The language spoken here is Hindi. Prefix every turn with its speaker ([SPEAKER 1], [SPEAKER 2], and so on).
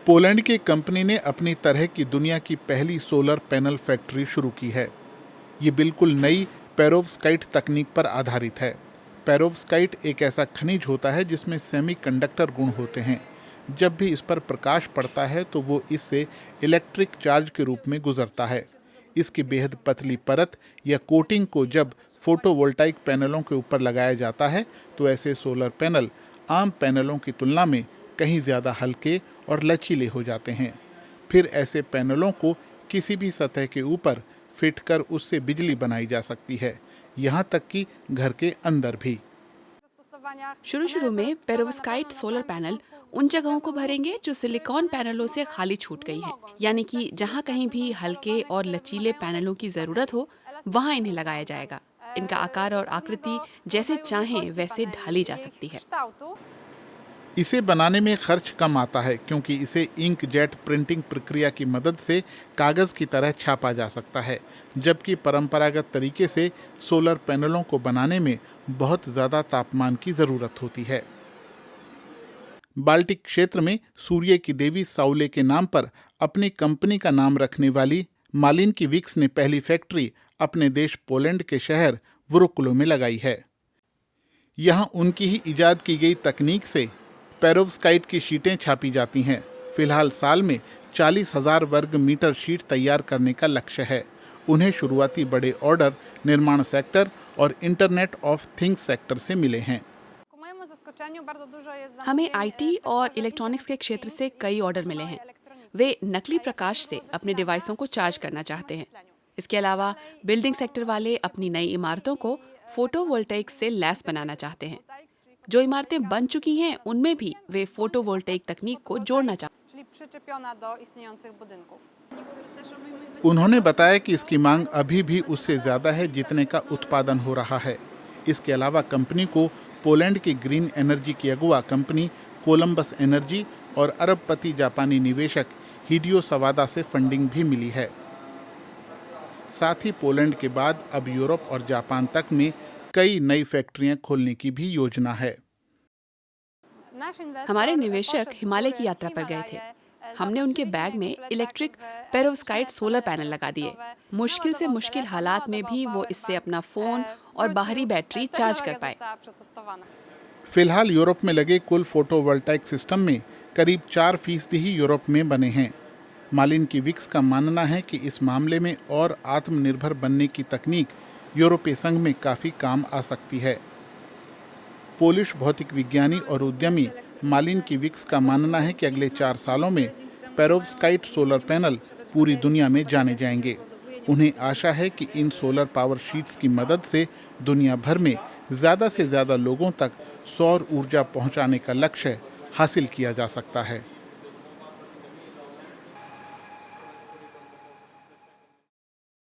[SPEAKER 1] पोलैंड की कंपनी ने अपनी तरह की दुनिया की पहली सोलर पैनल फैक्ट्री शुरू की है। ये बिल्कुल नई पेरोव्स्काइट तकनीक पर आधारित है। पेरोव्स्काइट एक ऐसा खनिज होता है जिसमें सेमीकंडक्टर गुण होते हैं। जब भी इस पर प्रकाश पड़ता है तो वो इससे इलेक्ट्रिक चार्ज के रूप में गुजरता है। इसकी बेहद पतली परत या कोटिंग को जब फोटोवोल्टाइक पैनलों के ऊपर लगाया जाता है तो ऐसे सोलर पैनल आम पैनलों की तुलना में कहीं ज़्यादा हल्के और लचीले हो जाते हैं। फिर ऐसे पैनलों को किसी भी सतह के ऊपर फिट कर उससे बिजली बनाई जा सकती है, यहाँ तक कि घर के अंदर भी।
[SPEAKER 2] शुरू में पेरोव्स्काइट सोलर पैनल उन जगहों को भरेंगे जो सिलिकॉन पैनलों से खाली छूट गई हैं, यानी कि जहां कहीं भी हल्के और लचीले पैनलों की जरूरत हो वहां इन्हें लगाया जाएगा। इनका आकार और आकृति जैसे चाहें वैसे ढाली जा सकती है।
[SPEAKER 1] इसे बनाने में खर्च कम आता है क्योंकि इसे इंकजेट प्रिंटिंग प्रक्रिया की मदद से कागज़ की तरह छापा जा सकता है, जबकि परंपरागत तरीके से सोलर पैनलों को बनाने में बहुत ज़्यादा तापमान की ज़रूरत होती है। बाल्टिक क्षेत्र में सूर्य की देवी साउले के नाम पर अपनी कंपनी का नाम रखने वाली मालिनकीविक्स ने पहली फैक्ट्री अपने देश पोलैंड के शहर वुरुकुलो में लगाई है। यहाँ उनकी ही इजाद की गई तकनीक से पेरोव्स्काइट की शीटें छापी जाती हैं। फिलहाल साल में 40,000 वर्ग मीटर शीट तैयार करने का लक्ष्य है। उन्हें शुरुआती बड़े ऑर्डर निर्माण सेक्टर और इंटरनेट ऑफ थिंग्स सेक्टर से मिले हैं।
[SPEAKER 2] हमें आईटी और इलेक्ट्रॉनिक्स के क्षेत्र से कई ऑर्डर मिले हैं। वे नकली प्रकाश से अपने डिवाइसों को चार्ज करना चाहते हैं। इसके अलावा बिल्डिंग सेक्टर वाले अपनी नई इमारतों को फोटोवोल्टाइक से लैस बनाना चाहते हैं। जो इमारतें बन चुकी हैं उनमें भी वे फोटोवोल्टाइक तकनीक को जोड़ना चाहते हैं।
[SPEAKER 1] उन्होंने बताया कि इसकी मांग अभी भी उससे ज्यादा है जितने का उत्पादन हो रहा है। इसके अलावा कंपनी को पोलैंड की ग्रीन एनर्जी की अगुवा कंपनी कोलंबस एनर्जी और अरबपति जापानी निवेशक हिडियो सवादा से फंडिंग भी मिली है। साथ ही पोलैंड के बाद अब यूरोप और जापान तक में कई नई फैक्ट्रियां खोलने की भी योजना है।
[SPEAKER 2] हमारे निवेशक हिमालय की यात्रा पर गए थे। हमने उनके बैग में इलेक्ट्रिक पेरोव्स्काइट सोलर पैनल लगा दिए। मुश्किल से मुश्किल हालात में भी वो इससे अपना फोन और बाहरी बैटरी चार्ज कर पाए।
[SPEAKER 1] फिलहाल यूरोप में लगे कुल फोटोवोल्टाइक सिस्टम में करीब 4% ही यूरोप में बने हैं। मालिनकीविक्स का मानना है कि इस मामले में और आत्मनिर्भर बनने की तकनीक यूरोपीय संघ में काफ़ी काम आ सकती है। पोलिश भौतिक विज्ञानी और उद्यमी मालिनकीविक्स का मानना है कि अगले 4 सालों में पेरोव्स्काइट सोलर पैनल पूरी दुनिया में जाने जाएंगे। उन्हें आशा है कि इन सोलर पावर शीट्स की मदद से दुनिया भर में ज़्यादा से ज़्यादा लोगों तक सौर ऊर्जा पहुंचाने का लक्ष्य हासिल किया जा सकता है।